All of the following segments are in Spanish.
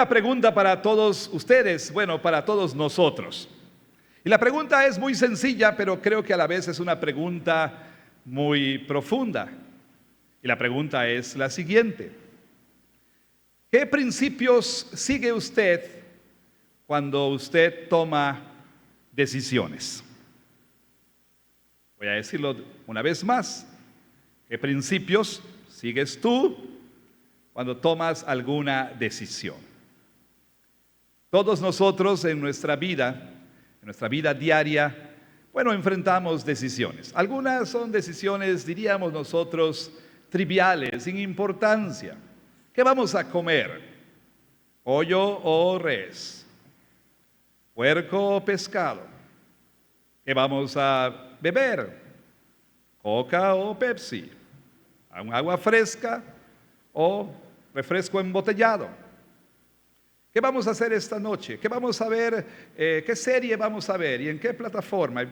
Una pregunta para todos ustedes, bueno, para todos nosotros. Y la pregunta es muy sencilla, pero creo que a la vez es una pregunta muy profunda. Y la pregunta es la siguiente: ¿qué principios sigue usted cuando usted toma decisiones? Voy a decirlo una vez más. ¿Qué principios sigues tú cuando tomas alguna decisión? Todos nosotros en nuestra vida diaria, bueno, enfrentamos decisiones. Algunas son decisiones, diríamos nosotros, triviales, sin importancia. ¿Qué vamos a comer? ¿Pollo o res? ¿Puerco o pescado? ¿Qué vamos a beber? ¿Coca o Pepsi? ¿Agua fresca o refresco embotellado? ¿Qué vamos a hacer esta noche? ¿Qué vamos a ver? ¿Qué serie vamos a ver? ¿Y en qué plataforma?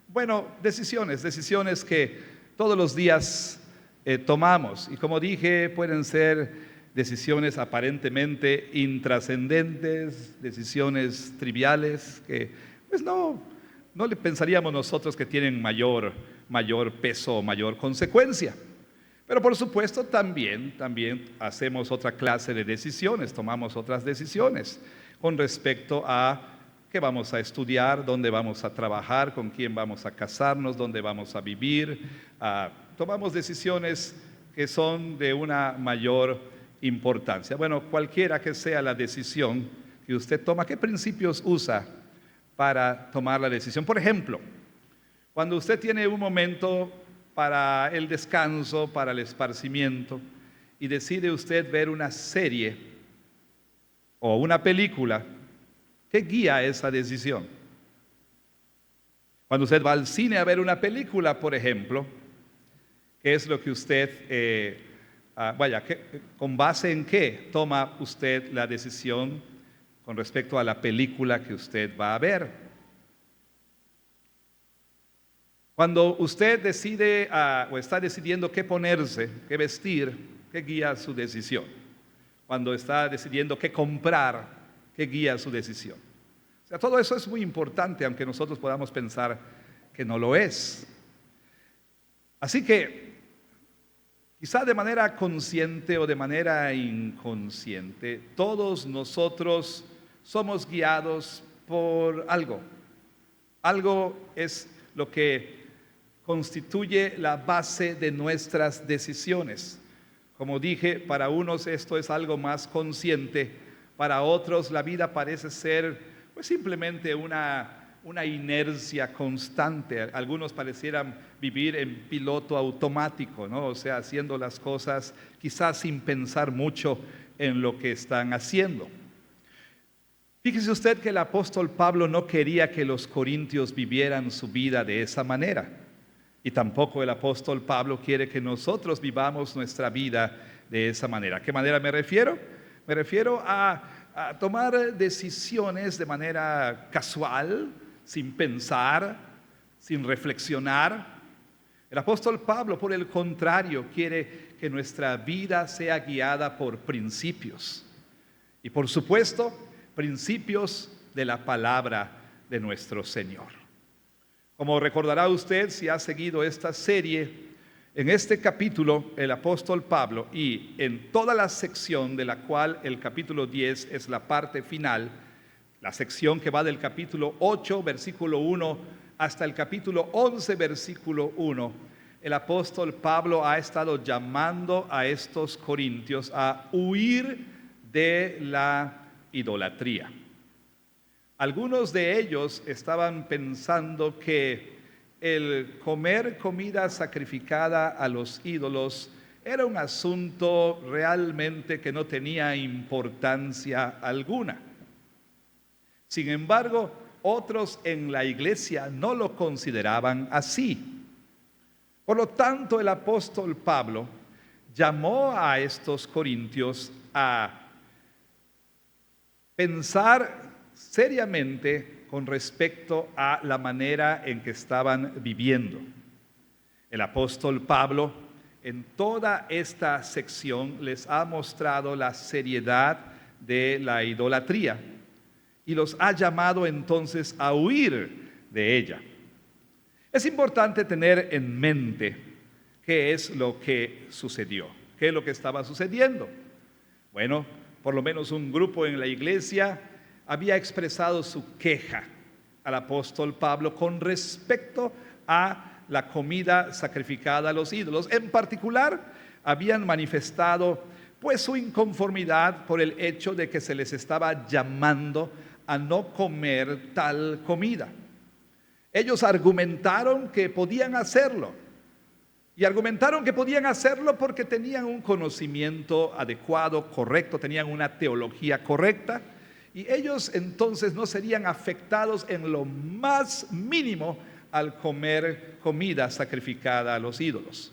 Bueno, decisiones que todos los días tomamos. Y como dije, pueden ser decisiones aparentemente intrascendentes, decisiones triviales que pues no le pensaríamos nosotros que tienen mayor peso o mayor consecuencia. Pero por supuesto también hacemos otra clase de decisiones, tomamos otras decisiones con respecto a qué vamos a estudiar, dónde vamos a trabajar, con quién vamos a casarnos, dónde vamos a vivir. Tomamos decisiones que son de una mayor importancia. Bueno, cualquiera que sea la decisión que usted toma, ¿qué principios usa para tomar la decisión? Por ejemplo, cuando usted tiene un momento para el descanso, para el esparcimiento, y decide usted ver una serie o una película, ¿qué guía esa decisión? Cuando usted va al cine a ver una película, por ejemplo, ¿qué es lo que usted, con base en qué toma usted la decisión con respecto a la película que usted va a ver? Cuando usted decide o está decidiendo qué ponerse, qué vestir, ¿qué guía su decisión? Cuando está decidiendo qué comprar, ¿qué guía su decisión? O sea, todo eso es muy importante, aunque nosotros podamos pensar que no lo es. Así que, quizá de manera consciente o de manera inconsciente, todos nosotros somos guiados por algo. Algo es lo que constituye la base de nuestras decisiones. Como dije, para unos esto es algo más consciente, para otros la vida parece ser pues simplemente una inercia constante. Algunos parecieran vivir en piloto automático, ¿no? O sea, haciendo las cosas quizás sin pensar mucho en lo que están haciendo. Fíjese usted que el apóstol Pablo no quería que los corintios vivieran su vida de esa manera. Y tampoco el apóstol Pablo quiere que nosotros vivamos nuestra vida de esa manera. ¿A qué manera me refiero? Me refiero a tomar decisiones de manera casual, sin pensar, sin reflexionar. El apóstol Pablo, por el contrario, quiere que nuestra vida sea guiada por principios. Y por supuesto, principios de la palabra de nuestro Señor. Como recordará usted si ha seguido esta serie, en este capítulo el apóstol Pablo, y en toda la sección de la cual el capítulo 10 es la parte final, la sección que va del capítulo 8, versículo 1, hasta el capítulo 11, versículo 1, el apóstol Pablo ha estado llamando a estos corintios a huir de la idolatría. Algunos de ellos estaban pensando que el comer comida sacrificada a los ídolos era un asunto realmente que no tenía importancia alguna. Sin embargo, otros en la iglesia no lo consideraban así. Por lo tanto, el apóstol Pablo llamó a estos corintios a pensar seriamente con respecto a la manera en que estaban viviendo. El apóstol Pablo en toda esta sección les ha mostrado la seriedad de la idolatría y los ha llamado entonces a huir de ella. Es importante tener en mente qué es lo que sucedió, qué es lo que estaba sucediendo. Bueno, por lo menos un grupo en la iglesia había expresado su queja al apóstol Pablo con respecto a la comida sacrificada a los ídolos. En particular, habían manifestado pues su inconformidad por el hecho de que se les estaba llamando a no comer tal comida. Ellos argumentaron que podían hacerlo. Y argumentaron que podían hacerlo porque tenían un conocimiento adecuado, correcto, tenían una teología correcta. Y ellos entonces no serían afectados en lo más mínimo al comer comida sacrificada a los ídolos.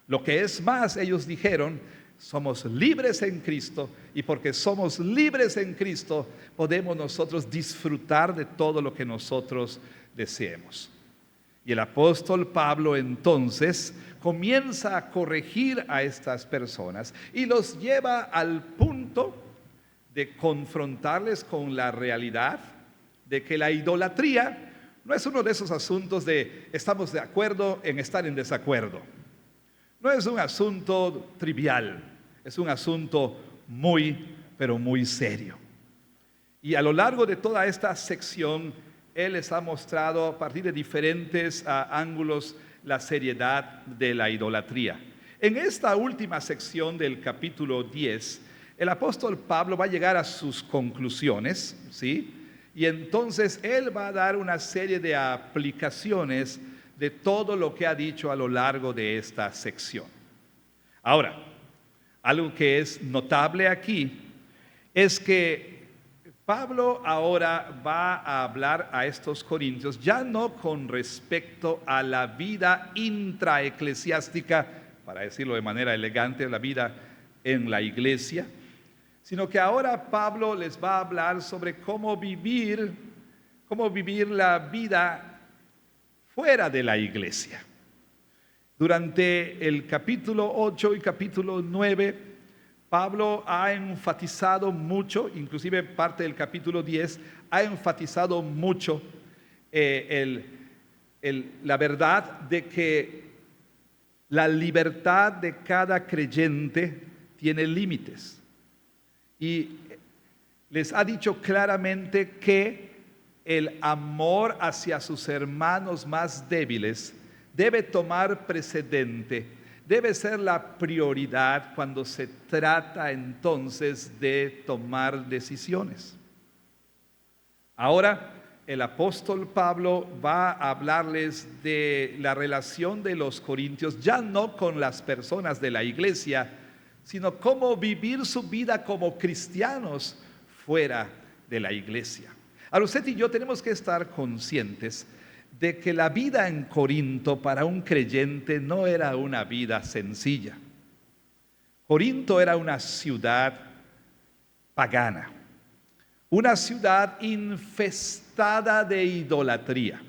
Lo que es más, ellos dijeron, somos libres en Cristo, y porque somos libres en Cristo podemos nosotros disfrutar de todo lo que nosotros deseemos. Y el apóstol Pablo entonces comienza a corregir a estas personas y los lleva al punto de confrontarles con la realidad de que la idolatría no es uno de esos asuntos de estamos de acuerdo en estar en desacuerdo. No es un asunto trivial, es un asunto muy, pero muy serio. Y a lo largo de toda esta sección, él les ha mostrado a partir de diferentes ángulos la seriedad de la idolatría. En esta última sección del capítulo 10, el apóstol Pablo va a llegar a sus conclusiones, ¿sí? Y entonces él va a dar una serie de aplicaciones de todo lo que ha dicho a lo largo de esta sección. Ahora, algo que es notable aquí es que Pablo ahora va a hablar a estos corintios ya no con respecto a la vida intraeclesiástica, para decirlo de manera elegante, la vida en la iglesia, sino que ahora Pablo les va a hablar sobre cómo vivir la vida fuera de la iglesia. Durante el capítulo 8 y capítulo 9, Pablo ha enfatizado mucho, inclusive parte del capítulo 10, ha enfatizado mucho la verdad de que la libertad de cada creyente tiene límites. Y les ha dicho claramente que el amor hacia sus hermanos más débiles debe tomar precedente, debe ser la prioridad cuando se trata entonces de tomar decisiones. Ahora, el apóstol Pablo va a hablarles de la relación de los corintios, ya no con las personas de la iglesia, sino cómo vivir su vida como cristianos fuera de la iglesia. Ahora, usted y yo tenemos que estar conscientes de que la vida en Corinto para un creyente no era una vida sencilla. Corinto era una ciudad pagana, una ciudad infestada de idolatría.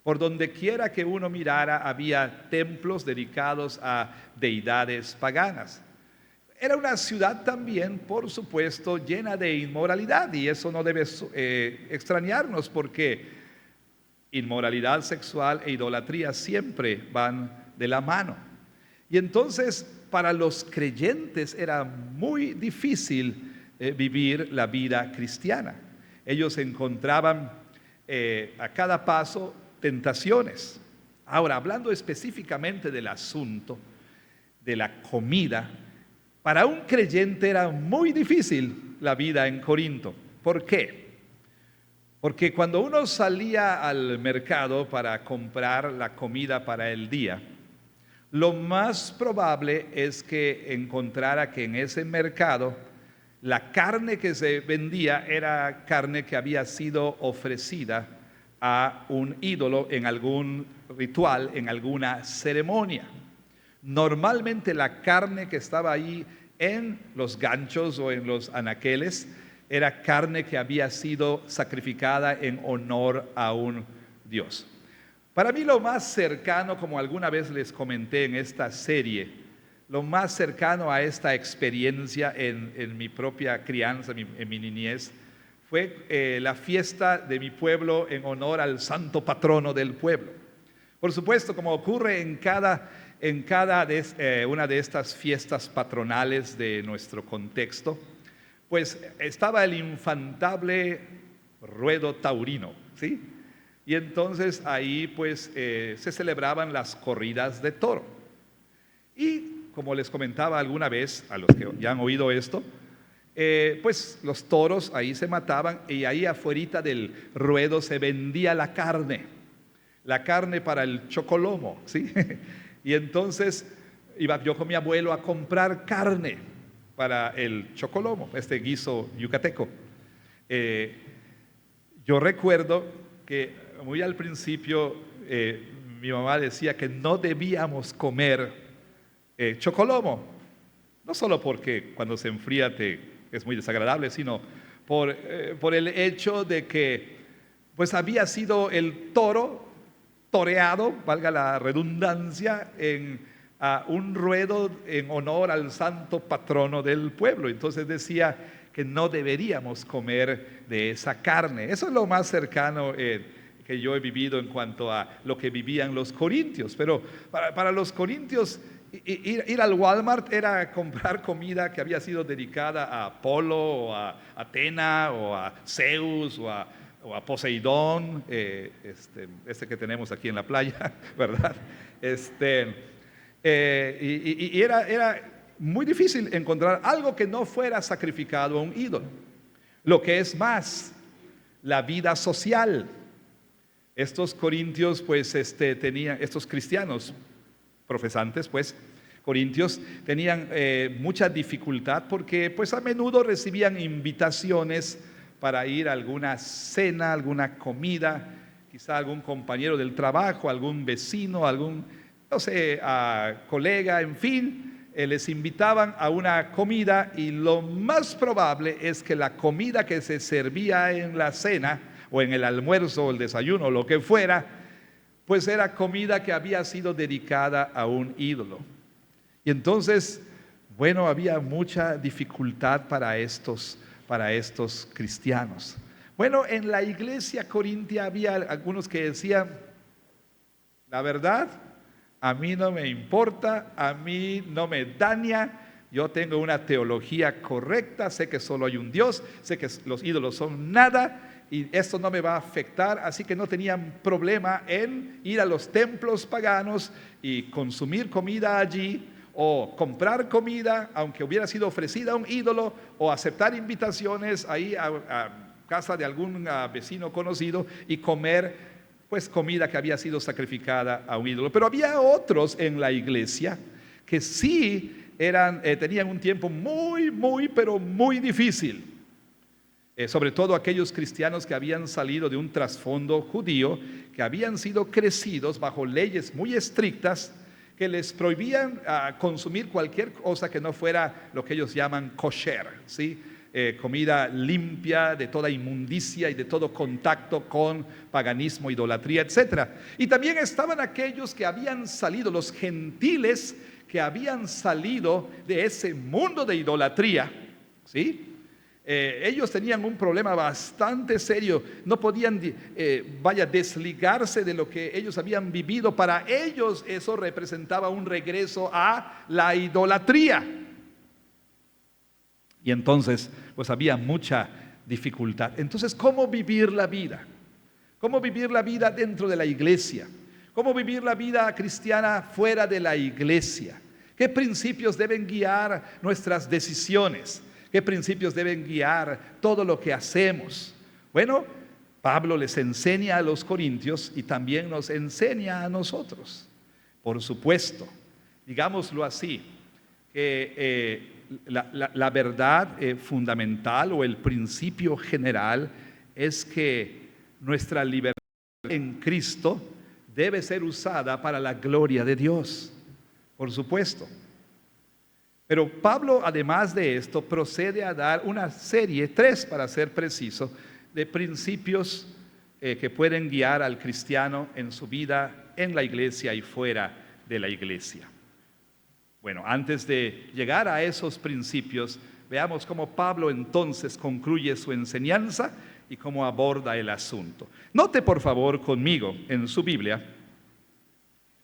Por donde quiera que uno mirara había templos dedicados a deidades paganas. Era una ciudad también, por supuesto, llena de inmoralidad, y eso no debe extrañarnos porque inmoralidad sexual e idolatría siempre van de la mano. Y entonces para los creyentes era muy difícil vivir la vida cristiana. Ellos encontraban a cada paso tentaciones. Ahora, hablando específicamente del asunto de la comida, para un creyente era muy difícil la vida en Corinto. ¿Por qué? Porque cuando uno salía al mercado para comprar la comida para el día, lo más probable es que encontrara que en ese mercado la carne que se vendía era carne que había sido ofrecida a un ídolo en algún ritual, en alguna ceremonia. Normalmente la carne que estaba ahí en los ganchos o en los anaqueles era carne que había sido sacrificada en honor a un Dios. Para mí lo más cercano, como alguna vez les comenté en esta serie, lo más cercano a esta experiencia en mi propia crianza, en mi niñez, fue la fiesta de mi pueblo en honor al santo patrono del pueblo. Por supuesto, como ocurre en una de estas fiestas patronales de nuestro contexto, pues estaba el infantable ruedo taurino, ¿sí? Y entonces ahí pues se celebraban las corridas de toro. Y como les comentaba alguna vez a los que ya han oído esto, pues los toros ahí se mataban y ahí afuerita del ruedo se vendía la carne para el chocolomo, ¿sí? Y entonces iba yo con mi abuelo a comprar carne para el chocolomo, este guiso yucateco. Yo recuerdo que muy al principio mi mamá decía que no debíamos comer chocolomo, no solo porque cuando se enfría es muy desagradable, sino por el hecho de que pues había sido el toro toreado, valga la redundancia, a un ruedo en honor al santo patrono del pueblo. Entonces decía que no deberíamos comer de esa carne. Eso es lo más cercano que yo he vivido en cuanto a lo que vivían los corintios. Pero para los corintios ir al Walmart era comprar comida que había sido dedicada a Apolo o a Atena o a Zeus o a Poseidón, este que tenemos aquí en la playa, ¿verdad? Y era muy difícil encontrar algo que no fuera sacrificado a un ídolo. Lo que es más, la vida social. Estos corintios, pues, estos cristianos profesantes, pues, corintios, tenían mucha dificultad porque, pues, a menudo recibían invitaciones para ir a alguna cena, alguna comida, quizá algún compañero del trabajo, algún vecino, algún, no sé, colega, en fin, les invitaban a una comida y lo más probable es que la comida que se servía en la cena o en el almuerzo o el desayuno o lo que fuera, pues era comida que había sido dedicada a un ídolo. Y entonces, bueno, había mucha dificultad para estos cristianos. Bueno, en la iglesia corintia había algunos que decían, la verdad, a mí no me importa, a mí no me daña, yo tengo una teología correcta, sé que solo hay un Dios, sé que los ídolos son nada y esto no me va a afectar, así que no tenían problema en ir a los templos paganos y consumir comida allí, o comprar comida, aunque hubiera sido ofrecida a un ídolo, o aceptar invitaciones ahí a casa de algún vecino conocido y comer pues comida que había sido sacrificada a un ídolo. Pero había otros en la iglesia que sí tenían un tiempo pero muy difícil. Sobre todo aquellos cristianos que habían salido de un trasfondo judío, que habían sido crecidos bajo leyes muy estrictas que les prohibían consumir cualquier cosa que no fuera lo que ellos llaman kosher, ¿sí? Comida limpia de toda inmundicia y de todo contacto con paganismo, idolatría, etc. Y también estaban aquellos que habían salido, los gentiles que habían salido de ese mundo de idolatría, ¿sí? Ellos tenían un problema bastante serio, no podían desligarse de lo que ellos habían vivido. Para ellos eso representaba un regreso a la idolatría. Y entonces pues había mucha dificultad. Entonces, ¿cómo vivir la vida? ¿Cómo vivir la vida dentro de la iglesia? ¿Cómo vivir la vida cristiana fuera de la iglesia? ¿Qué principios deben guiar nuestras decisiones? ¿Qué principios deben guiar todo lo que hacemos? Bueno, Pablo les enseña a los corintios y también nos enseña a nosotros. Por supuesto, digámoslo así, que la verdad fundamental o el principio general es que nuestra libertad en Cristo debe ser usada para la gloria de Dios, por supuesto. Pero Pablo, además de esto, procede a dar una serie, 3 para ser preciso, de principios que pueden guiar al cristiano en su vida en la iglesia y fuera de la iglesia. Bueno, antes de llegar a esos principios, veamos cómo Pablo entonces concluye su enseñanza y cómo aborda el asunto. Note por favor conmigo en su Biblia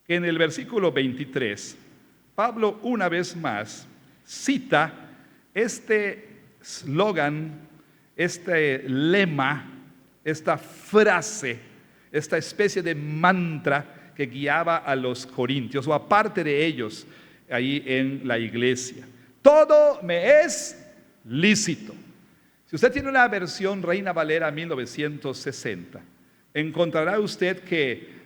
que en el versículo 23, Pablo una vez más cita este eslogan, este lema, esta frase, esta especie de mantra que guiaba a los corintios, o aparte de ellos, ahí en la iglesia. Todo me es lícito. Si usted tiene una versión Reina Valera 1960, encontrará usted que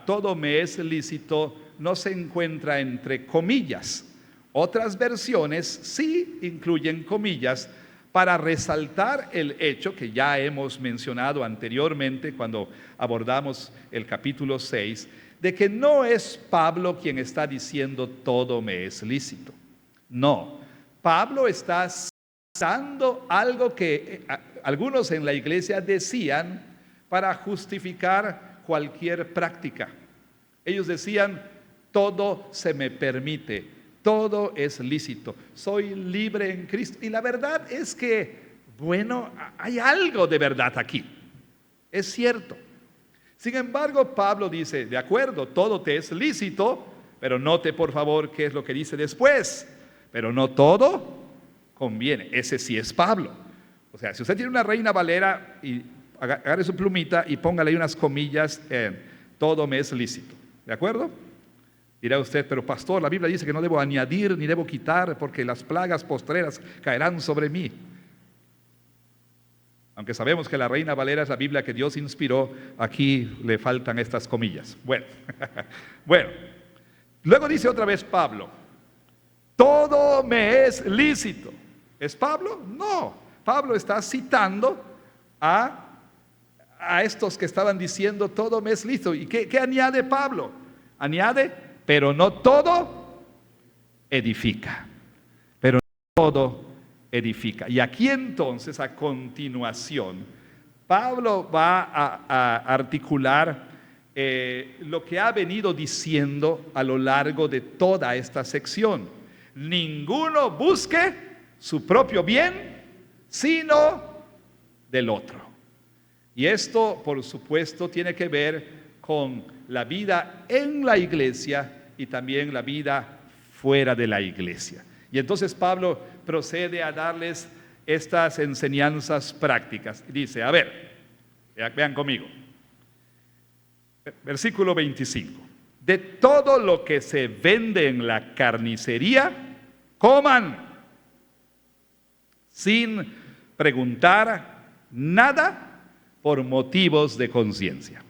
todo me es lícito no se encuentra entre comillas. Otras versiones sí incluyen comillas para resaltar el hecho que ya hemos mencionado anteriormente cuando abordamos el capítulo 6, de que no es Pablo quien está diciendo todo me es lícito. No, Pablo está citando algo que algunos en la iglesia decían para justificar cualquier práctica. Ellos decían, todo se me permite, todo es lícito, soy libre en Cristo. Y la verdad es que, bueno, hay algo de verdad aquí, es cierto. Sin embargo, Pablo dice, de acuerdo, todo te es lícito, pero note por favor qué es lo que dice después. Pero no todo conviene. Ese sí es Pablo. O sea, si usted tiene una Reina Valera, y agarre su plumita y póngale ahí unas comillas en todo me es lícito. ¿De acuerdo? Dirá usted, pero pastor, la Biblia dice que no debo añadir ni debo quitar porque las plagas postreras caerán sobre mí. Aunque sabemos que la Reina Valera es la Biblia que Dios inspiró, aquí le faltan estas comillas. Bueno, bueno. Luego dice otra vez Pablo, todo me es lícito. ¿Es Pablo? No. Pablo está citando a estos que estaban diciendo todo me es lícito. ¿Y qué añade Pablo? Añade, pero no todo edifica. Pero no todo edifica. Y aquí entonces, a continuación, Pablo va a articular lo que ha venido diciendo a lo largo de toda esta sección. Ninguno busque su propio bien, sino del otro. Y esto, por supuesto, tiene que ver con la vida en la iglesia y también la vida fuera de la iglesia. Y entonces Pablo procede a darles estas enseñanzas prácticas. Dice, a ver, vean conmigo. Versículo 25. De todo lo que se vende en la carnicería, coman, sin preguntar nada por motivos de conciencia.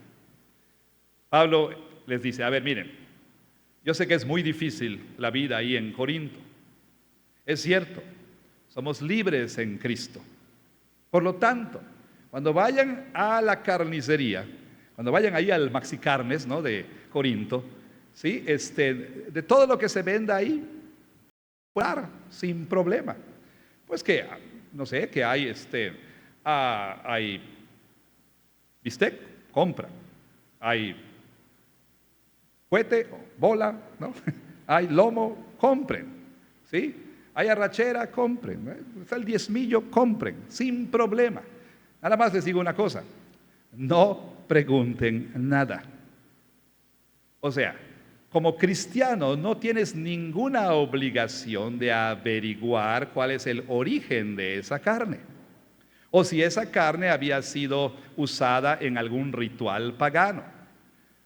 Pablo les dice, a ver, miren, yo sé que es muy difícil la vida ahí en Corinto. Es cierto, somos libres en Cristo. Por lo tanto, cuando vayan a la carnicería, cuando vayan ahí al Maxicarnes, ¿no?, de Corinto, ¿sí? De todo lo que se venda ahí, sin problema. Pues que, no sé, que hay hay bistec, compra. Hay cohete, bola, ¿no? Hay lomo, compren, ¿sí? Hay arrachera, compren. Está el diezmillo, compren, sin problema. Nada más les digo una cosa, no pregunten nada. O sea, como cristiano no tienes ninguna obligación de averiguar cuál es el origen de esa carne, o si esa carne había sido usada en algún ritual pagano.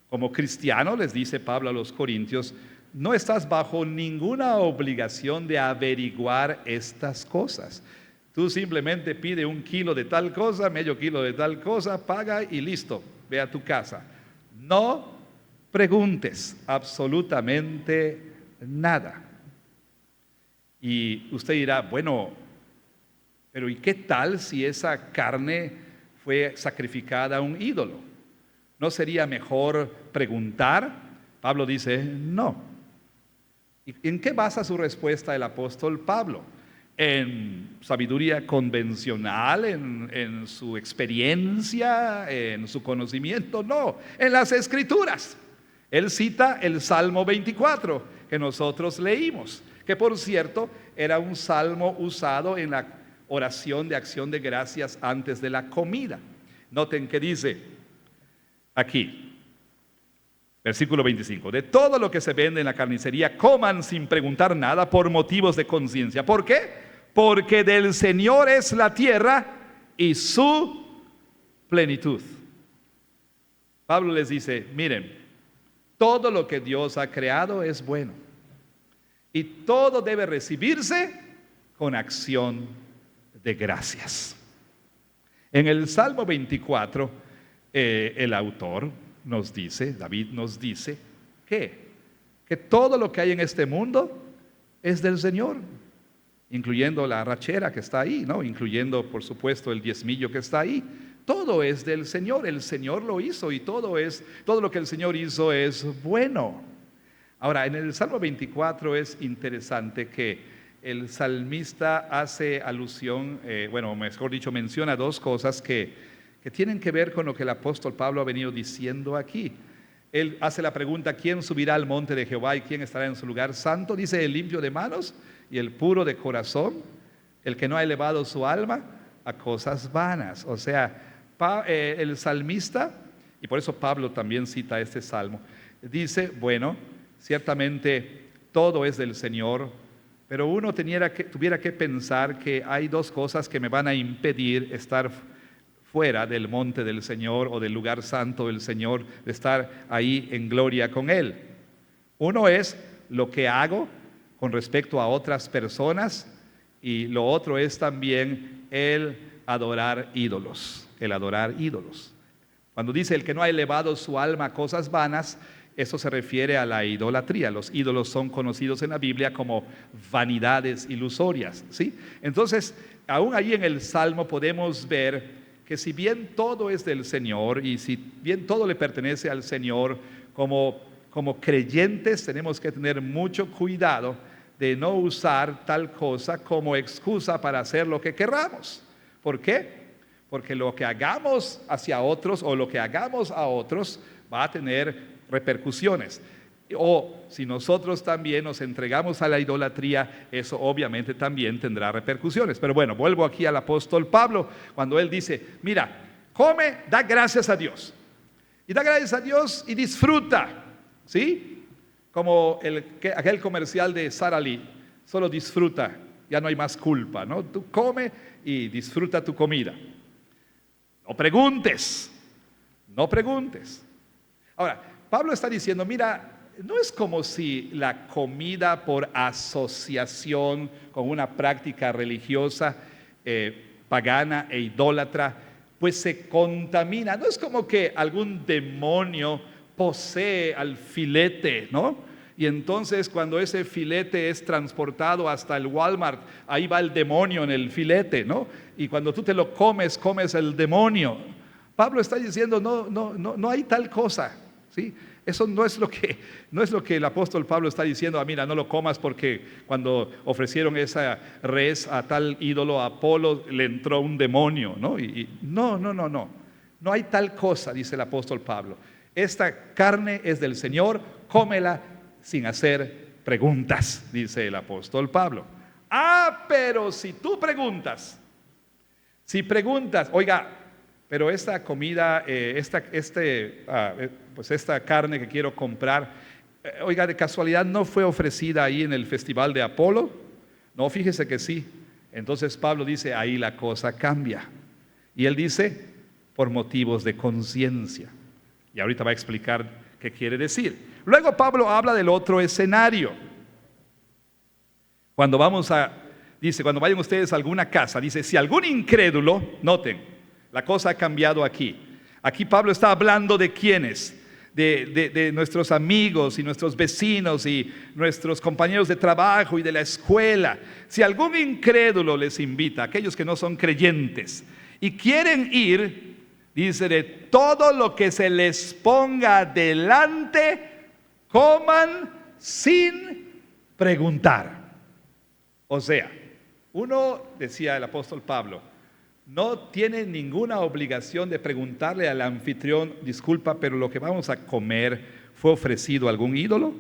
Como cristiano, les dice Pablo a los corintios, no estás bajo ninguna obligación de averiguar estas cosas. Tú simplemente pide 1 kilo de tal cosa, medio kilo de tal cosa, paga y listo, ve a tu casa. No preguntes absolutamente nada. Y usted dirá, bueno, pero ¿y qué tal si esa carne fue sacrificada a un ídolo? ¿No sería mejor preguntar? Pablo dice, no. ¿Y en qué basa su respuesta el apóstol Pablo? ¿En sabiduría convencional, en su experiencia, en su conocimiento? No, en las Escrituras. Él cita el Salmo 24. que nosotros leímos, que por cierto era un salmo usado en la oración de acción de gracias antes de la comida. Noten que dice aquí, versículo 25, de todo lo que se vende en la carnicería, coman sin preguntar nada por motivos de conciencia. ¿Por qué? Porque del Señor es la tierra y su plenitud. Pablo les dice, miren, todo lo que Dios ha creado es bueno y todo debe recibirse con acción de gracias. En el Salmo 24, el autor nos dice, David nos dice, que todo lo que hay en este mundo es del Señor, incluyendo la rachera que está ahí, ¿no? Incluyendo, por supuesto, el diezmillo que está ahí. Todo es del Señor, el Señor lo hizo y todo lo que el Señor hizo es bueno. Ahora, en el Salmo 24 es interesante que el salmista hace alusión, mejor dicho, menciona dos cosas que tienen que ver con lo que el apóstol Pablo ha venido diciendo aquí. Él hace la pregunta, ¿quién subirá al monte de Jehová y quién estará en su lugar santo? Dice, el limpio de manos y el puro de corazón, el que no ha elevado su alma a cosas vanas. O sea, el salmista, y por eso Pablo también cita este salmo, dice, bueno, ciertamente todo es del Señor, pero uno tuviera que pensar que hay dos cosas que me van a impedir estar fuera del monte del Señor o del lugar santo del Señor, de estar ahí en gloria con Él. Uno es lo que hago con respecto a otras personas y lo otro es también el adorar ídolos. Cuando dice el que no ha elevado su alma a cosas vanas, eso se refiere a la idolatría. Los ídolos son conocidos en la Biblia como vanidades ilusorias, ¿sí? Entonces, aún ahí en el Salmo podemos ver que si bien todo es del Señor y si bien todo le pertenece al Señor, como creyentes tenemos que tener mucho cuidado de no usar tal cosa como excusa para hacer lo que querramos. ¿Por qué? Porque lo que hagamos hacia otros o lo que hagamos a otros va a tener repercusiones. O si nosotros también nos entregamos a la idolatría, eso obviamente también tendrá repercusiones. Pero bueno, vuelvo aquí al apóstol Pablo, cuando él dice, mira, come, da gracias a Dios. Y da gracias a Dios y disfruta, ¿sí? Como aquel comercial de Sara Lee, solo disfruta, ya no hay más culpa, ¿no? Tú come y disfruta tu comida. No preguntes. Ahora, Pablo está diciendo, mira, no es como si la comida por asociación con una práctica religiosa pagana e idólatra, pues se contamina. No es como que algún demonio posee al filete, ¿no? Y entonces cuando ese filete es transportado hasta el Walmart, ahí va el demonio en el filete, ¿no? Y cuando tú te lo comes, comes el demonio. Pablo está diciendo, no hay tal cosa, ¿sí? Eso no es lo que el apóstol Pablo está diciendo, mira, no lo comas porque cuando ofrecieron esa res a tal ídolo, a Apolo, le entró un demonio, ¿no? No hay tal cosa, dice el apóstol Pablo. Esta carne es del Señor, cómela sin hacer preguntas, dice el apóstol Pablo. Pero si tú preguntas, oiga, pero esta comida, pues esta carne que quiero comprar, oiga, de casualidad no fue ofrecida ahí en el festival de Apolo. No, fíjese que sí. Entonces Pablo dice, ahí la cosa cambia. Y él dice, por motivos de conciencia. Y ahorita va a explicar qué quiere decir. Luego Pablo habla del otro escenario. Cuando vayan ustedes a alguna casa, dice, si algún incrédulo, noten, la cosa ha cambiado aquí. Aquí Pablo está hablando de quiénes, de nuestros amigos y nuestros vecinos y nuestros compañeros de trabajo y de la escuela. Si algún incrédulo les invita, aquellos que no son creyentes, y quieren ir, dice, de todo lo que se les ponga delante, coman sin preguntar. O sea, uno, decía el apóstol Pablo, no tiene ninguna obligación de preguntarle al anfitrión, disculpa, pero lo que vamos a comer, ¿fue ofrecido a algún ídolo?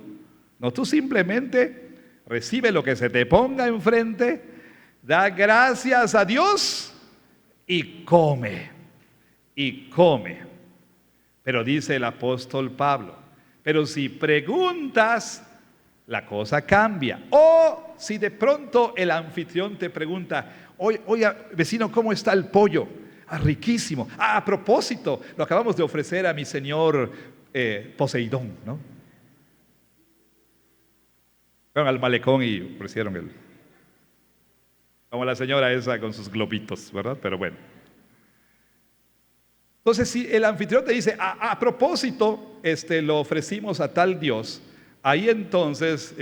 No, tú simplemente recibe lo que se te ponga enfrente, da gracias a Dios y come, y come. Pero dice el apóstol Pablo, pero si preguntas, la cosa cambia. O si de pronto el anfitrión te pregunta, oye, vecino, ¿cómo está el pollo? Ah, riquísimo. Ah, a propósito, lo acabamos de ofrecer a mi señor Poseidón, ¿no? Fueron al malecón y ofrecieron como la señora esa con sus globitos, ¿verdad? Pero bueno. Entonces, si el anfitrión te dice, a propósito, lo ofrecimos a tal Dios, ahí entonces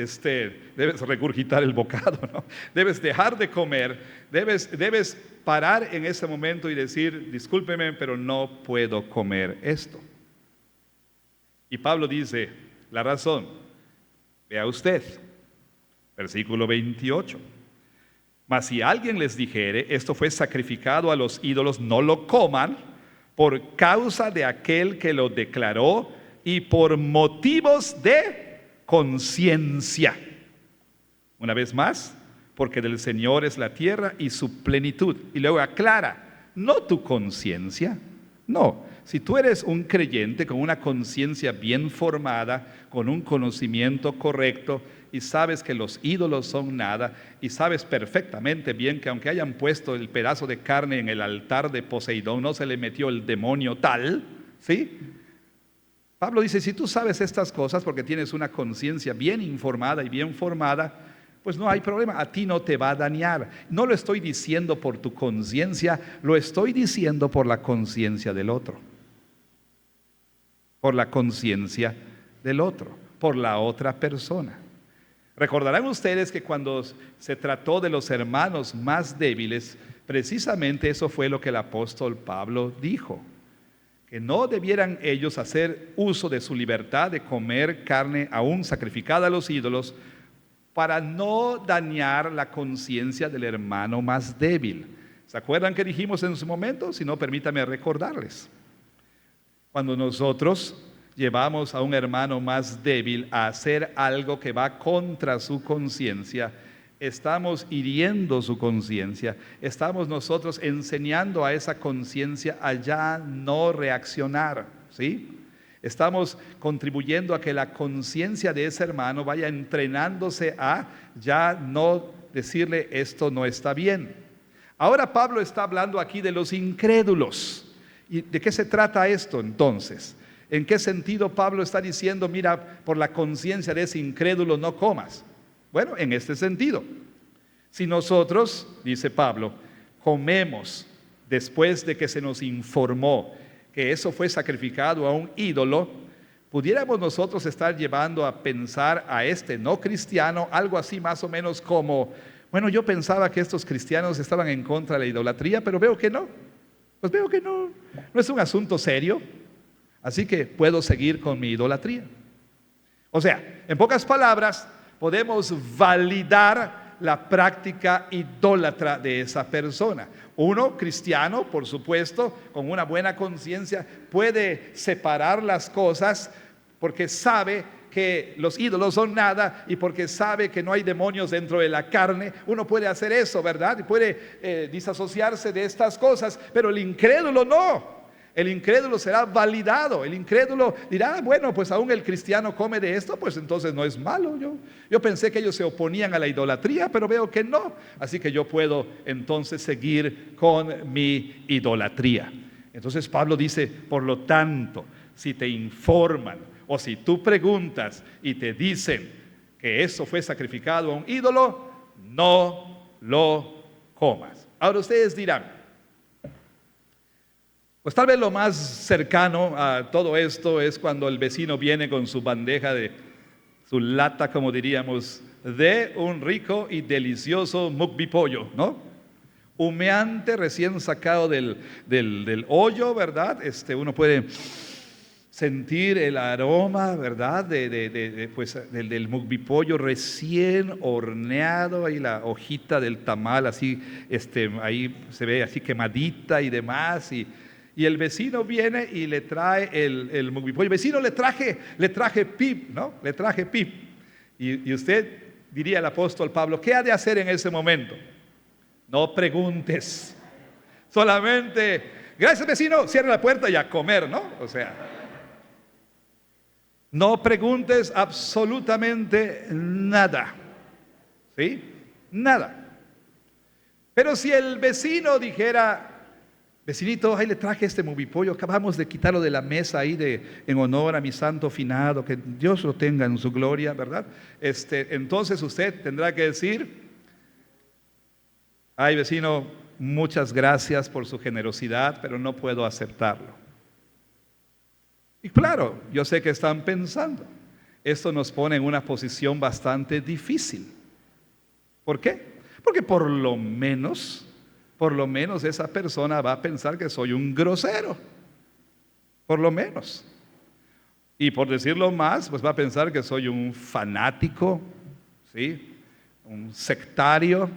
debes regurgitar el bocado, ¿no? Debes dejar de comer, debes parar en ese momento y decir, discúlpeme, pero no puedo comer esto. Y Pablo dice, la razón, vea usted, versículo 28. Mas si alguien les dijere, esto fue sacrificado a los ídolos, no lo coman, por causa de aquel que lo declaró y por motivos de conciencia. Una vez más, porque del Señor es la tierra y su plenitud. Y luego aclara, no tu conciencia, no. Si tú eres un creyente con una conciencia bien formada, con un conocimiento correcto, y sabes que los ídolos son nada, y sabes perfectamente bien que aunque hayan puesto el pedazo de carne en el altar de Poseidón, no se le metió el demonio tal, ¿sí? Pablo dice, si tú sabes estas cosas porque tienes una conciencia bien informada y bien formada, pues no hay problema, a ti no te va a dañar. No lo estoy diciendo por tu conciencia, lo estoy diciendo por la conciencia del otro. Por la conciencia del otro, por la otra persona. Recordarán ustedes que cuando se trató de los hermanos más débiles, precisamente eso fue lo que el apóstol Pablo dijo, que no debieran ellos hacer uso de su libertad de comer carne aún sacrificada a los ídolos para no dañar la conciencia del hermano más débil. ¿Se acuerdan que dijimos en su momento? Si no, permítame recordarles. Cuando nosotros llevamos a un hermano más débil a hacer algo que va contra su conciencia, estamos hiriendo su conciencia, estamos nosotros enseñando a esa conciencia a ya no reaccionar, ¿sí? Estamos contribuyendo a que la conciencia de ese hermano vaya entrenándose a ya no decirle esto no está bien. Ahora Pablo está hablando aquí de los incrédulos. ¿Y de qué se trata esto entonces? ¿En qué sentido Pablo está diciendo, mira, por la conciencia de ese incrédulo no comas? Bueno, en este sentido. Si nosotros, dice Pablo, comemos después de que se nos informó que eso fue sacrificado a un ídolo, pudiéramos nosotros estar llevando a pensar a este no cristiano algo así más o menos como, bueno, yo pensaba que estos cristianos estaban en contra de la idolatría, pero veo que no. Pues veo que no es un asunto serio. Así que puedo seguir con mi idolatría. O sea, en pocas palabras, podemos validar la práctica idólatra de esa persona. Uno, cristiano, por supuesto, con una buena conciencia, puede separar las cosas porque sabe que los ídolos son nada y porque sabe que no hay demonios dentro de la carne. Uno puede hacer eso, ¿verdad? Y puede disasociarse de estas cosas, pero el incrédulo no. El incrédulo será validado. El incrédulo dirá, bueno, pues aún el cristiano come de esto, pues entonces no es malo. Yo pensé que ellos se oponían a la idolatría, pero veo que no. Así que yo puedo entonces seguir con mi idolatría. Entonces Pablo dice, por lo tanto, si te informan o si tú preguntas y te dicen que eso fue sacrificado a un ídolo, no lo comas. Ahora ustedes dirán, pues tal vez lo más cercano a todo esto es cuando el vecino viene con su bandeja su lata, como diríamos, de un rico y delicioso mukbang pollo, ¿no? Humeante, recién sacado del hoyo, ¿verdad? Uno puede sentir el aroma, ¿verdad? Del mukbang pollo recién horneado, ahí la hojita del tamal, así, ahí se ve así quemadita y demás, y el vecino viene y le trae el mukbang pollo. Vecino, le traje pip, ¿no? Le traje pip. Y usted diría al apóstol Pablo, ¿qué ha de hacer en ese momento? No preguntes. Solamente, gracias vecino, cierra la puerta y a comer, ¿no? O sea, no preguntes absolutamente nada. ¿Sí? Nada. Pero si el vecino dijera, vecinito, ahí le traje este movipollo, acabamos de quitarlo de la mesa ahí en honor a mi santo finado, que Dios lo tenga en su gloria, ¿verdad? Entonces usted tendrá que decir, ay vecino, muchas gracias por su generosidad, pero no puedo aceptarlo. Y claro, yo sé que están pensando, esto nos pone en una posición bastante difícil. ¿Por qué? Porque por lo menos esa persona va a pensar que soy un grosero. Por lo menos. Y por decirlo más, pues va a pensar que soy un fanático, ¿sí? Un sectario,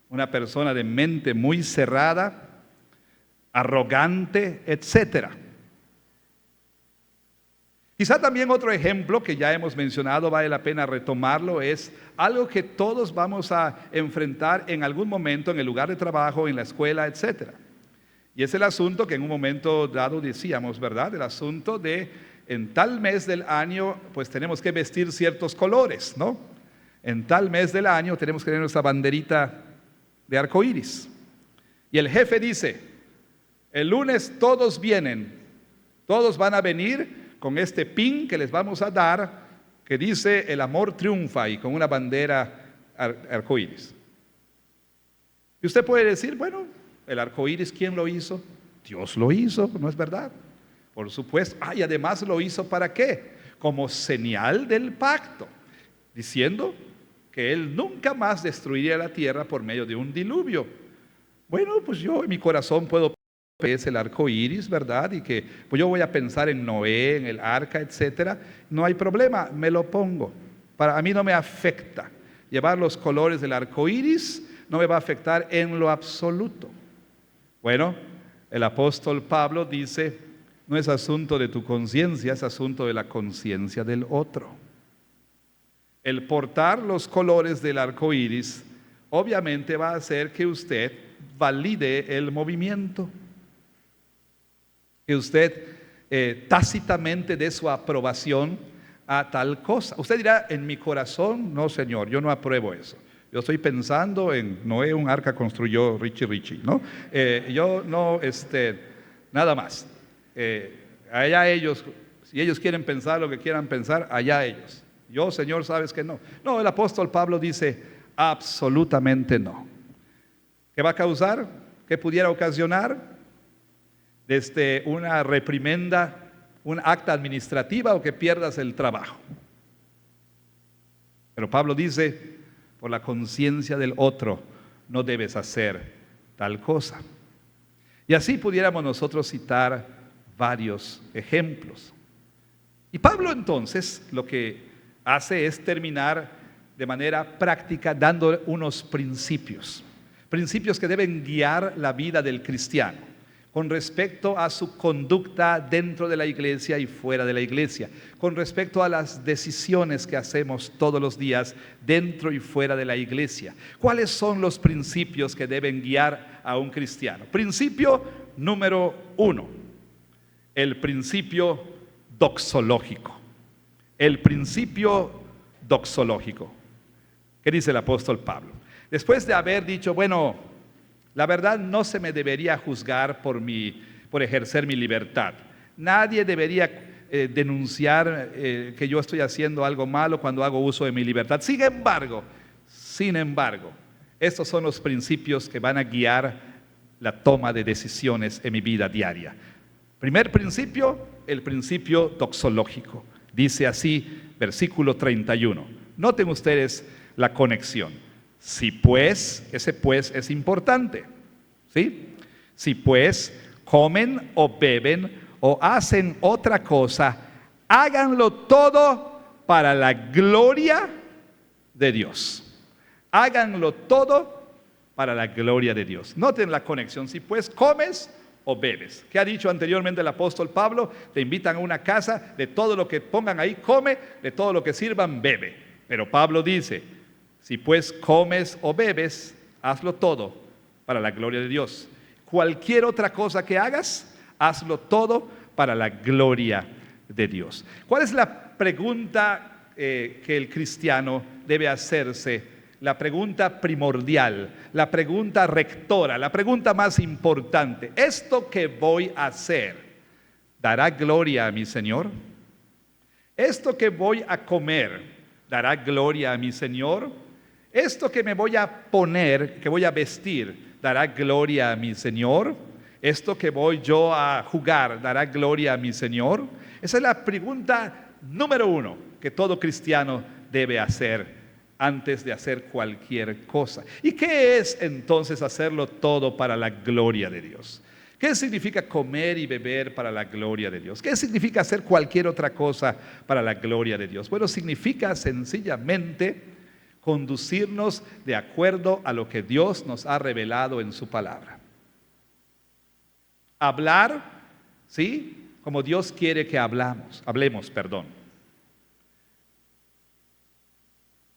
una persona de mente muy cerrada, arrogante, etcétera. Quizá también otro ejemplo que ya hemos mencionado, vale la pena retomarlo, es algo que todos vamos a enfrentar en algún momento en el lugar de trabajo, en la escuela, etcétera. Y es el asunto que en un momento dado decíamos, ¿verdad? El asunto de en tal mes del año, pues tenemos que vestir ciertos colores, ¿no? En tal mes del año tenemos que tener nuestra banderita de arco iris. Y el jefe dice, el lunes todos vienen, todos van a venir con este pin que les vamos a dar, que dice el amor triunfa y con una bandera arcoíris. Y usted puede decir, bueno, el arcoíris, ¿quién lo hizo? Dios lo hizo, ¿no es verdad? Por supuesto. Y además lo hizo ¿para qué? Como señal del pacto, diciendo que Él nunca más destruiría la tierra por medio de un diluvio. Bueno, pues yo en mi corazón puedo es el arco iris, ¿verdad? Y que pues yo voy a pensar en Noé, en el arca, etcétera. No hay problema, me lo pongo. A mí no me afecta. Llevar los colores del arco iris no me va a afectar en lo absoluto. Bueno, el apóstol Pablo dice, no es asunto de tu conciencia, es asunto de la conciencia del otro. El portar los colores del arco iris obviamente va a hacer que usted valide el movimiento, que usted tácitamente dé su aprobación a tal cosa. Usted dirá, en mi corazón, no señor, yo no apruebo eso. Yo estoy pensando en Noé, un arca construyó Richie, ¿no? Yo no, nada más. Allá ellos, si ellos quieren pensar lo que quieran pensar, allá ellos. Yo, Señor, sabes que no. No, el apóstol Pablo dice, absolutamente no. ¿Qué va a causar? ¿Qué pudiera ocasionar? Desde una reprimenda, un acta administrativa o que pierdas el trabajo. Pero Pablo dice, por la conciencia del otro, no debes hacer tal cosa. Y así pudiéramos nosotros citar varios ejemplos. Y Pablo entonces lo que hace es terminar de manera práctica dando unos principios que deben guiar la vida del cristiano con respecto a su conducta dentro de la iglesia y fuera de la iglesia, con respecto a las decisiones que hacemos todos los días dentro y fuera de la iglesia. ¿Cuáles son los principios que deben guiar a un cristiano? Principio número 1, el principio doxológico. El principio doxológico. ¿Qué dice el apóstol Pablo? Después de haber dicho, bueno, la verdad no se me debería juzgar por ejercer mi libertad. Nadie debería denunciar que yo estoy haciendo algo malo cuando hago uso de mi libertad. Sin embargo, estos son los principios que van a guiar la toma de decisiones en mi vida diaria. Primer principio, el principio doxológico. Dice así, versículo 31. Noten ustedes la conexión. Si pues, ese pues es importante, ¿sí? Si pues comen o beben o hacen otra cosa, háganlo todo para la gloria de Dios. Háganlo todo para la gloria de Dios. Noten la conexión. Si pues comes o bebes. ¿Qué ha dicho anteriormente el apóstol Pablo? Te invitan a una casa, de todo lo que pongan ahí come, de todo lo que sirvan bebe. Pero Pablo dice, si pues comes o bebes, hazlo todo para la gloria de Dios. Cualquier otra cosa que hagas, hazlo todo para la gloria de Dios. ¿Cuál es la pregunta que el cristiano debe hacerse? La pregunta primordial, la pregunta rectora, la pregunta más importante. ¿Esto que voy a hacer dará gloria a mi Señor? ¿Esto que voy a comer dará gloria a mi Señor? ¿Esto que me voy a poner, que voy a vestir, dará gloria a mi Señor? ¿Esto que voy yo a jugar dará gloria a mi Señor? Esa es la pregunta número uno que todo cristiano debe hacer antes de hacer cualquier cosa. ¿Y qué es entonces hacerlo todo para la gloria de Dios? ¿Qué significa comer y beber para la gloria de Dios? ¿Qué significa hacer cualquier otra cosa para la gloria de Dios? Bueno, significa sencillamente conducirnos de acuerdo a lo que Dios nos ha revelado en su palabra. Hablar, ¿sí? Como Dios quiere que hablemos.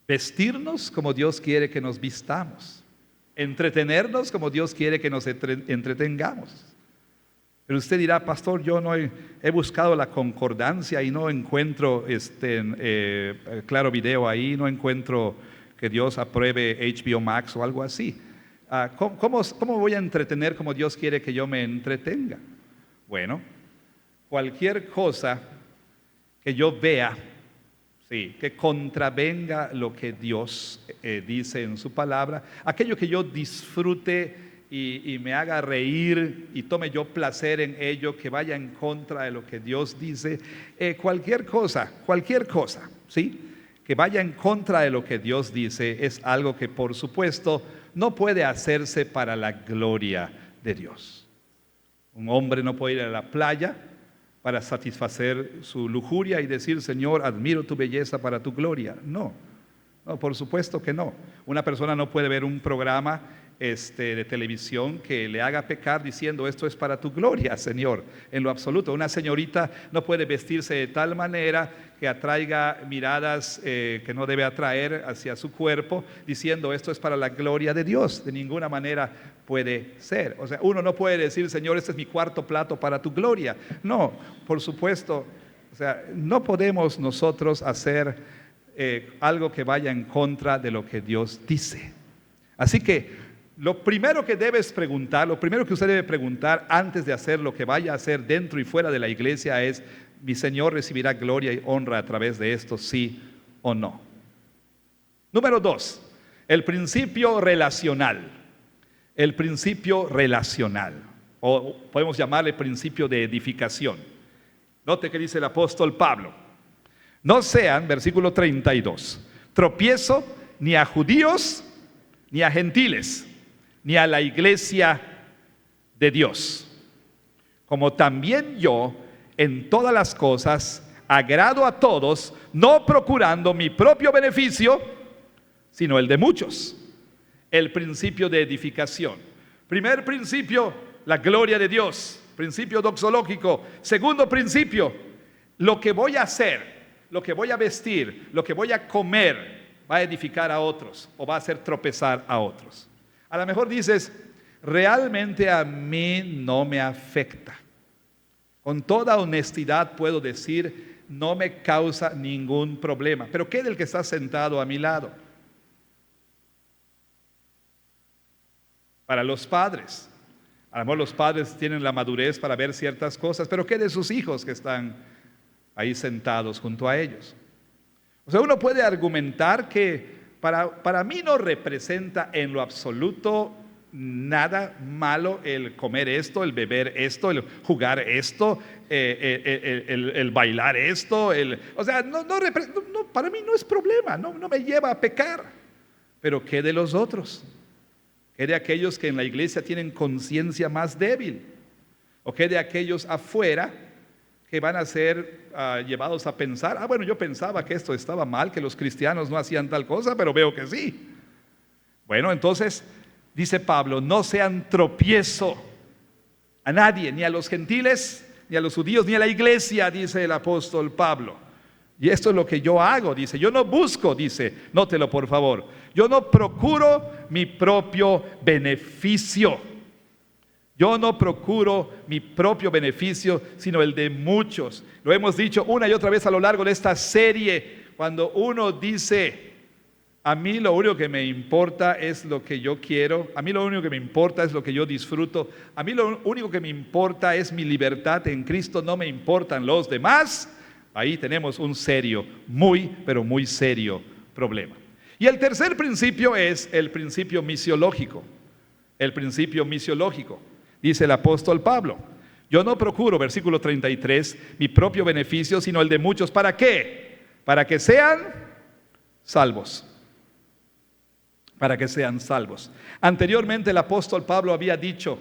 Vestirnos como Dios quiere que nos vistamos. Entretenernos como Dios quiere que nos entretengamos. Pero usted dirá, pastor, yo no he buscado la concordancia y no encuentro Claro Video ahí, no encuentro que Dios apruebe HBO Max o algo así. ¿Cómo voy a entretener como Dios quiere que yo me entretenga? Bueno, cualquier cosa que yo vea, sí, que contravenga lo que Dios dice en su palabra, aquello que yo disfrute y me haga reír y tome yo placer en ello, que vaya en contra de lo que Dios dice, cualquier cosa, ¿sí? Que vaya en contra de lo que Dios dice, es algo que por supuesto no puede hacerse para la gloria de Dios. Un hombre no puede ir a la playa para satisfacer su lujuria y decir, Señor, admiro tu belleza para tu gloria. No, por supuesto que no. Una persona no puede ver un programa de televisión que le haga pecar diciendo, esto es para tu gloria, Señor, en lo absoluto. Una señorita no puede vestirse de tal manera que atraiga miradas que no debe atraer hacia su cuerpo, diciendo, esto es para la gloria de Dios. De ninguna manera puede ser. O sea, uno no puede decir, Señor, este es mi cuarto plato para tu gloria. No, por supuesto, o sea, no podemos nosotros hacer algo que vaya en contra de lo que Dios dice. Así que lo primero que debes preguntar, lo primero que usted debe preguntar antes de hacer lo que vaya a hacer dentro y fuera de la iglesia es, ¿mi Señor recibirá gloria y honra a través de esto, sí o no? Número 2, el principio relacional. El principio relacional, o podemos llamarle principio de edificación. Note que dice el apóstol Pablo, no sean, versículo 32, tropiezo ni a judíos ni a gentiles, ni a la iglesia de Dios, como también yo en todas las cosas agrado a todos, no procurando mi propio beneficio, sino el de muchos. El principio de edificación. Primer principio, la gloria de Dios, principio doxológico. Segundo principio, lo que voy a hacer, lo que voy a vestir, lo que voy a comer, va a edificar a otros o va a hacer tropezar a otros. A lo mejor dices, realmente a mí no me afecta. Con toda honestidad puedo decir, no me causa ningún problema. Pero ¿qué del que está sentado a mi lado? Para los padres, a lo mejor los padres tienen la madurez para ver ciertas cosas, pero ¿qué de sus hijos que están ahí sentados junto a ellos? O sea, uno puede argumentar que para mí no representa en lo absoluto nada malo el comer esto, el beber esto, el jugar esto, el bailar esto, o sea, no, para mí no es problema, no me lleva a pecar. Pero ¿qué de los otros? ¿Qué de aquellos que en la iglesia tienen conciencia más débil? ¿O qué de aquellos afuera que van a ser llevados a pensar, bueno, yo pensaba que esto estaba mal, que los cristianos no hacían tal cosa, pero veo que sí? Bueno, entonces, dice Pablo, no sean tropiezo a nadie, ni a los gentiles, ni a los judíos, ni a la iglesia, dice el apóstol Pablo. Y esto es lo que yo hago, dice. Yo no busco, dice, nótelo por favor. Yo no procuro mi propio beneficio. Yo no procuro mi propio beneficio, sino el de muchos. Lo hemos dicho una y otra vez a lo largo de esta serie. Cuando uno dice, a mí lo único que me importa es lo que yo quiero, a mí lo único que me importa es lo que yo disfruto, a mí lo único que me importa es mi libertad en Cristo, no me importan los demás, ahí tenemos un serio, pero muy serio problema. Y el tercer principio es el principio misiológico. El principio misiológico. Dice el apóstol Pablo, yo no procuro, versículo 33, mi propio beneficio, sino el de muchos. ¿Para qué? Para que sean salvos. Para que sean salvos. Anteriormente el apóstol Pablo había dicho,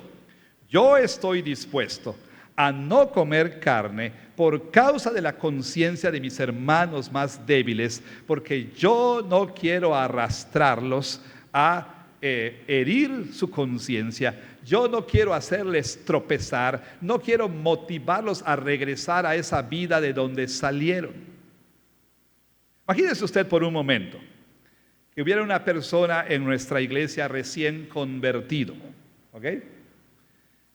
yo estoy dispuesto a no comer carne por causa de la conciencia de mis hermanos más débiles, porque yo no quiero arrastrarlos a herir su conciencia. Yo no quiero hacerles tropezar, no quiero motivarlos a regresar a esa vida de donde salieron. Imagínese usted por un momento que hubiera una persona en nuestra iglesia recién convertido, ¿ok?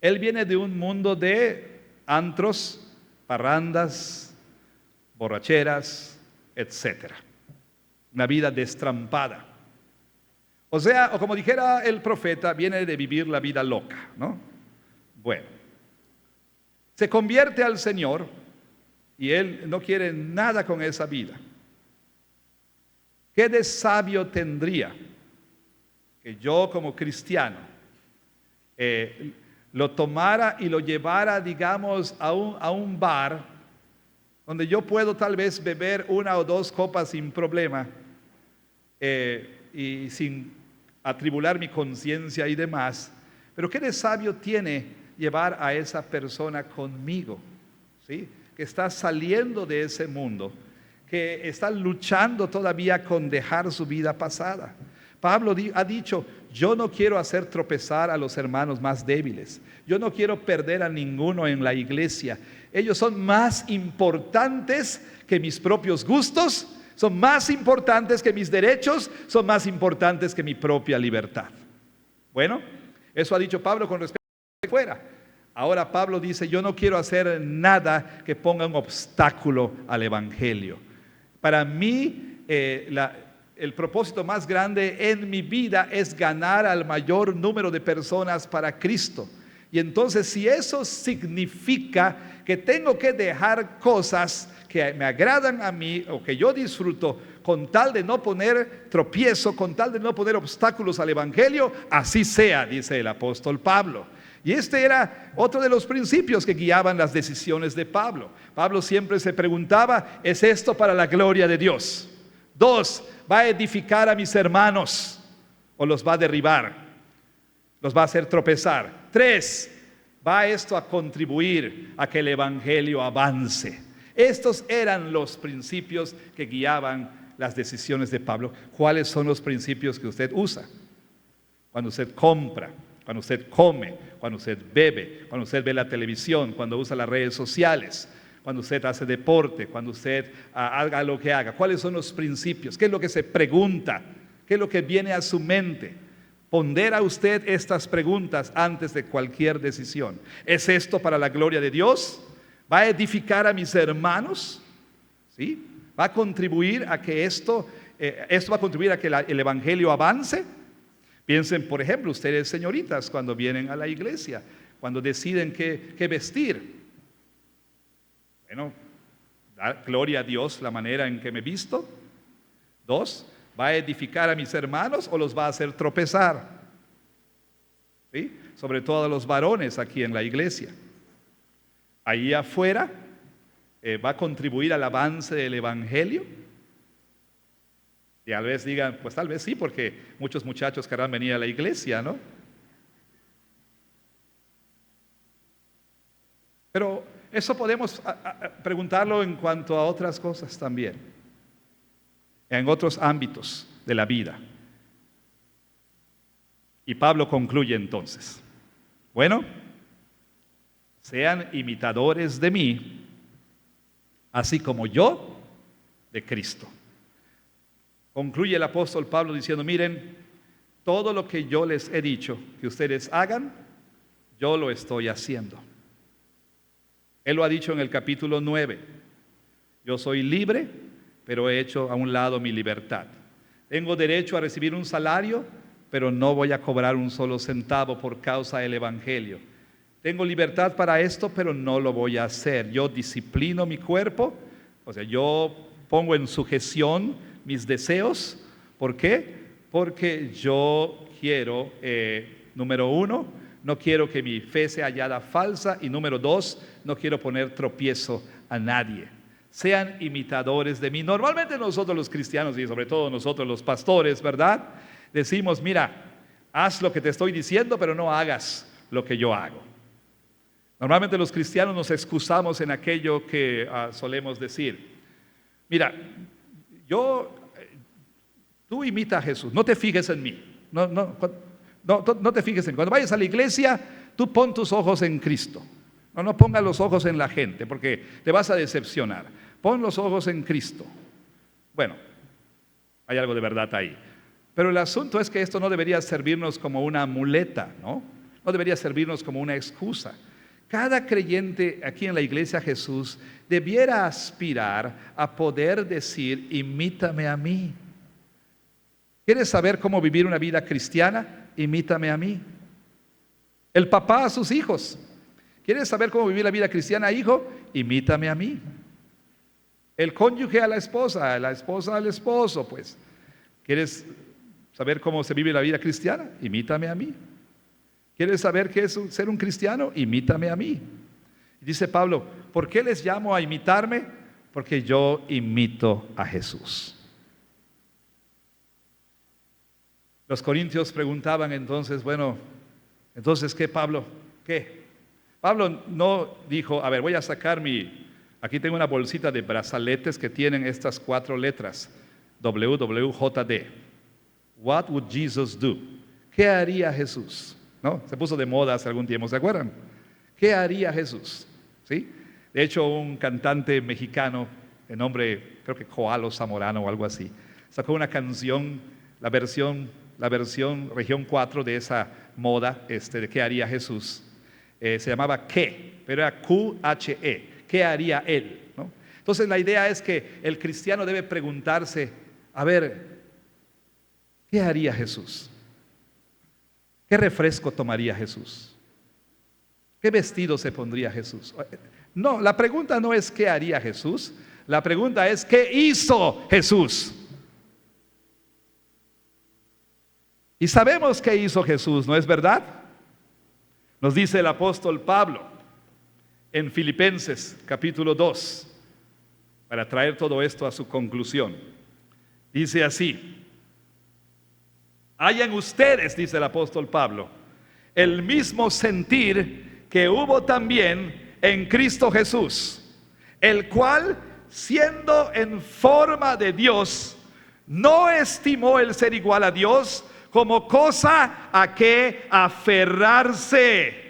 Él viene de un mundo de antros, parrandas, borracheras, etcétera. Una vida destrampada. O sea, o como dijera el profeta, viene de vivir la vida loca, ¿no? Bueno, se convierte al Señor y él no quiere nada con esa vida. ¿Qué de sabio tendría que yo como cristiano lo tomara y lo llevara, digamos, a un bar donde yo puedo tal vez beber una o dos copas sin problema y sin atribular mi conciencia y demás? Pero ¿qué de sabio tiene llevar a esa persona conmigo? ¿Sí? Que está saliendo de ese mundo, que está luchando todavía con dejar su vida pasada. Pablo ha dicho, yo no quiero hacer tropezar a los hermanos más débiles. Yo no quiero perder a ninguno en la iglesia. Ellos son más importantes que mis propios gustos, son más importantes que mis derechos, son más importantes que mi propia libertad. Bueno, eso ha dicho Pablo con respecto a fuera. Ahora Pablo dice, yo no quiero hacer nada que ponga un obstáculo al evangelio. Para mí, el propósito más grande en mi vida es ganar al mayor número de personas para Cristo. Y entonces, si eso significa que tengo que dejar cosas que me agradan a mí o que yo disfruto, con tal de no poner tropiezo, con tal de no poner obstáculos al evangelio, así sea, dice el apóstol Pablo. Y este era otro de los principios que guiaban las decisiones de Pablo. Pablo siempre se preguntaba, ¿es esto para la gloria de Dios? 2, ¿va a edificar a mis hermanos o los va a derribar? ¿Los va a hacer tropezar? 3, ¿va esto a contribuir a que el evangelio avance? Estos eran los principios que guiaban las decisiones de Pablo. ¿Cuáles son los principios que usted usa? Cuando usted compra, cuando usted come, cuando usted bebe, cuando usted ve la televisión, cuando usa las redes sociales, cuando usted hace deporte, cuando usted haga lo que haga. ¿Cuáles son los principios? ¿Qué es lo que se pregunta? ¿Qué es lo que viene a su mente? Pondera usted estas preguntas antes de cualquier decisión. ¿Es esto para la gloria de Dios? ¿Va a edificar a mis hermanos? ¿Sí? ¿Va a contribuir a que esto va a contribuir a que el evangelio avance? Piensen, por ejemplo, ustedes señoritas cuando vienen a la iglesia, cuando deciden qué vestir. Bueno, da gloria a Dios la manera en que me visto. 2, ¿va a edificar a mis hermanos o los va a hacer tropezar? ¿Sí? Sobre todo a los varones aquí en la iglesia. Ahí afuera, ¿va a contribuir al avance del evangelio? Y tal vez digan, pues tal vez sí, porque muchos muchachos querrán venir a la iglesia, ¿no? Pero eso podemos preguntarlo en cuanto a otras cosas también, en otros ámbitos de la vida. Y Pablo concluye entonces, bueno, sean imitadores de mí, así como yo de Cristo. Concluye el apóstol Pablo diciendo, miren, todo lo que yo les he dicho que ustedes hagan, yo lo estoy haciendo. Él lo ha dicho en el capítulo 9. Yo soy libre, pero he hecho a un lado mi libertad. Tengo derecho a recibir un salario, pero no voy a cobrar un solo centavo por causa del evangelio. Tengo libertad para esto, pero no lo voy a hacer. Yo disciplino mi cuerpo, o sea, yo pongo en sujeción mis deseos. ¿Por qué? Porque yo quiero, número uno, no quiero que mi fe sea hallada falsa, y número dos, no quiero poner tropiezo a nadie. Sean imitadores de mí. Normalmente nosotros los cristianos, y sobre todo nosotros los pastores, ¿verdad? Decimos, mira, haz lo que te estoy diciendo, pero no hagas lo que yo hago. Normalmente los cristianos nos excusamos en aquello que solemos decir. Mira, tú imita a Jesús, no te fijes en mí. No te fijes en mí. Cuando vayas a la iglesia, tú pon tus ojos en Cristo. No pongas los ojos en la gente, porque te vas a decepcionar. Pon los ojos en Cristo. Bueno, hay algo de verdad ahí. Pero el asunto es que esto no debería servirnos como una muleta, ¿no? No debería servirnos como una excusa. Cada creyente aquí en la iglesia Jesús debiera aspirar a poder decir, imítame a mí. ¿Quieres saber cómo vivir una vida cristiana? Imítame a mí. El papá a sus hijos. ¿Quieres saber cómo vivir la vida cristiana, hijo? Imítame a mí. El cónyuge a la esposa al esposo, pues. ¿Quieres saber cómo se vive la vida cristiana? Imítame a mí. ¿Quieres saber qué es ser un cristiano? Imítame a mí. Dice Pablo, ¿por qué les llamo a imitarme? Porque yo imito a Jesús. Los corintios preguntaban entonces, bueno, entonces ¿qué, Pablo? ¿Qué? Pablo no dijo, a ver, voy a sacar aquí tengo una bolsita de brazaletes que tienen estas 4 letras, WWJD. What would Jesus do? ¿Qué haría Jesús? ¿No? Se puso de moda hace algún tiempo, ¿se acuerdan? ¿Qué haría Jesús? ¿Sí? De hecho, un cantante mexicano de nombre, creo que Koalo Zamorano o algo así, sacó una canción, la versión región 4 de esa moda, de ¿qué haría Jesús? Se llamaba ¿qué? Pero era QHE. ¿Qué haría él? ¿No? Entonces la idea es que el cristiano debe preguntarse, a ver, ¿qué haría Jesús? ¿Qué refresco tomaría Jesús? ¿Qué vestido se pondría Jesús? No, la pregunta no es ¿qué haría Jesús? La pregunta es ¿qué hizo Jesús? Y sabemos qué hizo Jesús, ¿no es verdad? Nos dice el apóstol Pablo en Filipenses capítulo 2, para traer todo esto a su conclusión. Dice así, hayan ustedes, dice el apóstol Pablo, el mismo sentir que hubo también en Cristo Jesús, el cual, siendo en forma de Dios, no estimó el ser igual a Dios como cosa a que aferrarse,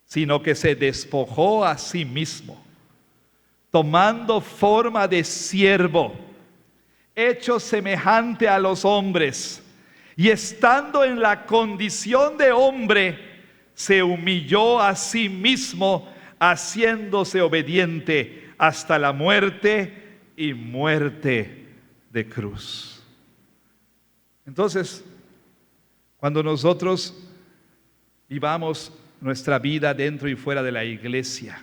sino que se despojó a sí mismo, tomando forma de siervo, hecho semejante a los hombres, y estando en la condición de hombre, se humilló a sí mismo, haciéndose obediente hasta la muerte y muerte de cruz. Entonces, cuando nosotros vivamos nuestra vida dentro y fuera de la iglesia,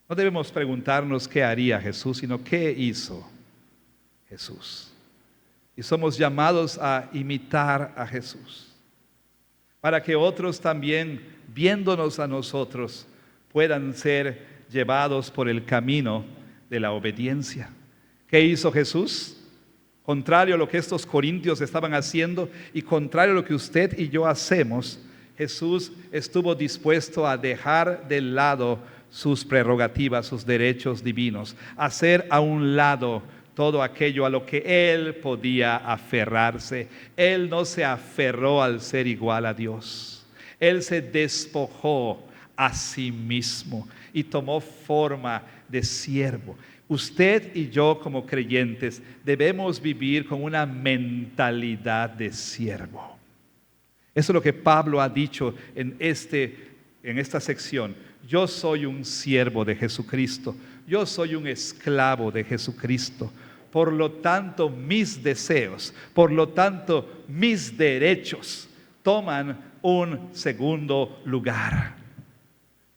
no debemos preguntarnos qué haría Jesús, sino qué hizo Jesús. Y somos llamados a imitar a Jesús, para que otros también, viéndonos a nosotros, puedan ser llevados por el camino de la obediencia. ¿Qué hizo Jesús? Contrario a lo que estos corintios estaban haciendo y contrario a lo que usted y yo hacemos, Jesús estuvo dispuesto a dejar de lado sus prerrogativas, sus derechos divinos, hacer a un lado todo aquello a lo que Él podía aferrarse. Él no se aferró al ser igual a Dios. Él se despojó a sí mismo y tomó forma de siervo. Usted y yo como creyentes debemos vivir con una mentalidad de siervo. Eso es lo que Pablo ha dicho en esta sección. Yo soy un siervo de Jesucristo. Yo soy un esclavo de Jesucristo. Por lo tanto, mis deseos, por lo tanto, mis derechos toman un segundo lugar.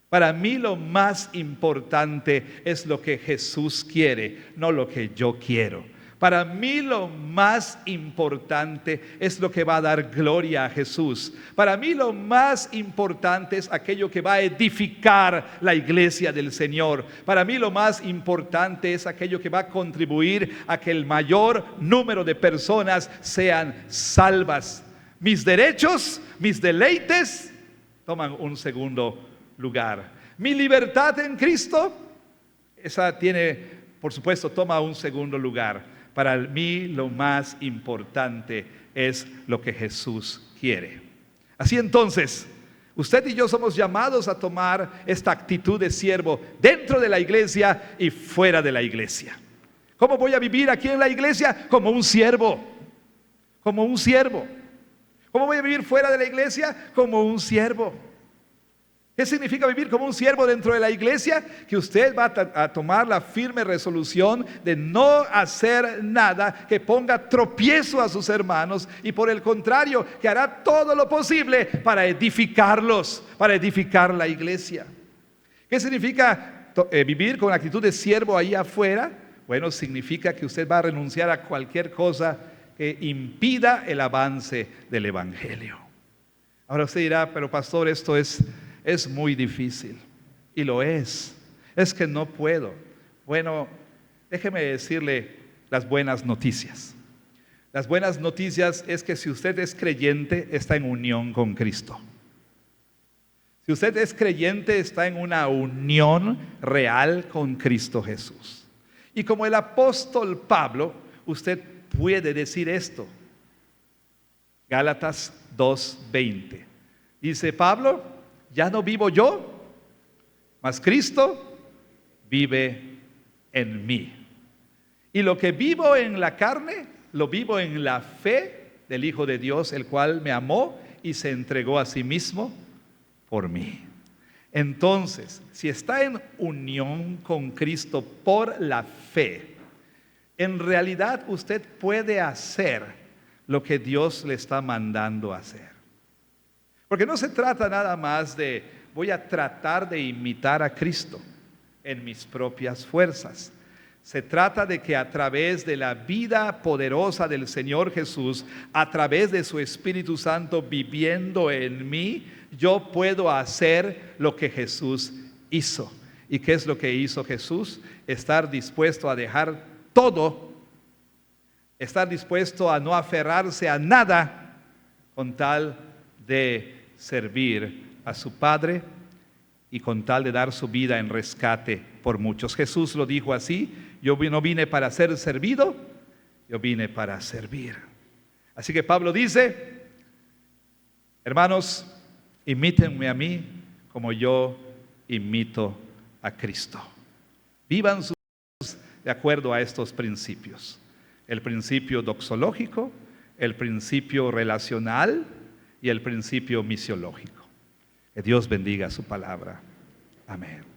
Para mí lo más importante es lo que Jesús quiere, no lo que yo quiero. Para mí lo más importante es lo que va a dar gloria a Jesús. Para mí lo más importante es aquello que va a edificar la iglesia del Señor. Para mí lo más importante es aquello que va a contribuir a que el mayor número de personas sean salvas. Mis derechos, mis deleites toman un segundo lugar. Mi libertad en Cristo, esa por supuesto, toma un segundo lugar. Para mí lo más importante es lo que Jesús quiere. Así entonces, usted y yo somos llamados a tomar esta actitud de siervo dentro de la iglesia y fuera de la iglesia. ¿Cómo voy a vivir aquí en la iglesia? Como un siervo. Como un siervo. ¿Cómo voy a vivir fuera de la iglesia? Como un siervo. ¿Qué significa vivir como un siervo dentro de la iglesia? Que usted va a tomar la firme resolución de no hacer nada que ponga tropiezo a sus hermanos y por el contrario, que hará todo lo posible para edificarlos, para edificar la iglesia. ¿Qué significa vivir con actitud de siervo ahí afuera? Bueno, significa que usted va a renunciar a cualquier cosa que impida el avance del evangelio. Ahora usted dirá, pero pastor, esto es muy difícil. Y lo es. Es que no puedo. Bueno, déjeme decirle las buenas noticias. Las buenas noticias es que si usted es creyente, está en unión con Cristo. Si usted es creyente, está en una unión real con Cristo Jesús. Y como el apóstol Pablo, usted puede decir esto. Gálatas 2:20. Dice Pablo, ya no vivo yo, mas Cristo vive en mí. Y lo que vivo en la carne, lo vivo en la fe del Hijo de Dios, el cual me amó y se entregó a sí mismo por mí. Entonces, si está en unión con Cristo por la fe, en realidad usted puede hacer lo que Dios le está mandando hacer. Porque no se trata nada más de voy a tratar de imitar a Cristo en mis propias fuerzas. Se trata de que a través de la vida poderosa del Señor Jesús, a través de su Espíritu Santo viviendo en mí, yo puedo hacer lo que Jesús hizo. ¿Y qué es lo que hizo Jesús? Estar dispuesto a dejar todo, estar dispuesto a no aferrarse a nada con tal de servir a su Padre y con tal de dar su vida en rescate por muchos. Jesús lo dijo así: yo no vine para ser servido, yo vine para servir. Así que Pablo dice, hermanos, imítenme a mí como yo imito a Cristo. Vivan sus vidas de acuerdo a estos principios: el principio doxológico, el principio relacional y el principio misiológico. Que Dios bendiga su palabra. Amén.